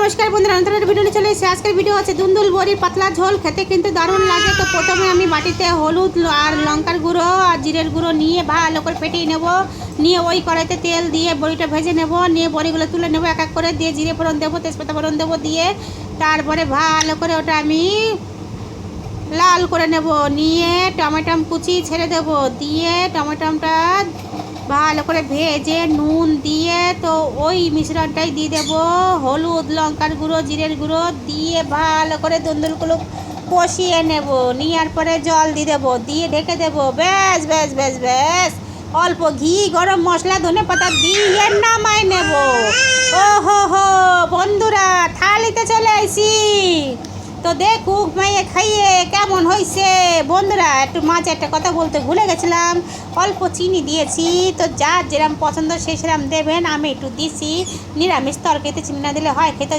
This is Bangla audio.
নমস্কার বন্ধুরা, নতুন একটা ভিডিও নিয়ে চলে এসেছি। আজকের ভিডিও হচ্ছে দুন্দুল বড়ির পাতলা ঝোল। খেতে কিন্তু দারুণ লাগে। তো প্রথমে আমি বাটিতে হলুদ আর লঙ্কার গুঁড়ো আর জিরের গুঁড়ো নিয়ে ভালো করে ফেটিয়ে নেব। নিয়ে ওই কড়াইতে তেল দিয়ে বড়িটা ভেজে নেব। নিয়ে বড়িগুলো তুলে নেব এক এক করে, দিয়ে জিরে ফোড়ন দেবো, তেজপাতা ফোড়ন দেবো, দিয়ে তারপরে ভালো করে ওটা আমি লাল করে নেব। নিয়ে টমেটো কুচি ছেড়ে দেব, দিয়ে টমেটোটা ভালো করে ভেজে নুন দিয়ে তো ওই মিশ্রণটাই দিয়ে দেবো। হলুদ, লঙ্কার গুঁড়ো, জিরের গুঁড়ো দিয়ে ভালো করে দুন্দুলগুলো কষিয়ে নেব। নেওয়ার পরে জল দিয়ে দেবো, দিয়ে ঢেকে দেবো। ব্যাস ব্যাস ব্যাস ব্যাস, অল্প ঘি, গরম মশলা, ধনে পাতা দিয়ে নামাই নেব। ও হো হো বন্ধুরা, থালিতে চলে আইছি। তো দেখুক মেয়ে খাইয়ে কেমন হয়েছে। বন্ধুরা, একটু মাঝে একটা কথা বলতে ভুলে গেছিলাম, অল্প চিনি দিয়েছি। তো যার যেরকম পছন্দ সে সেরকম দেবেন। আমি একটু দিছি। নিরামিষ তরকারিতে চিনি না দিলে হয় খেতে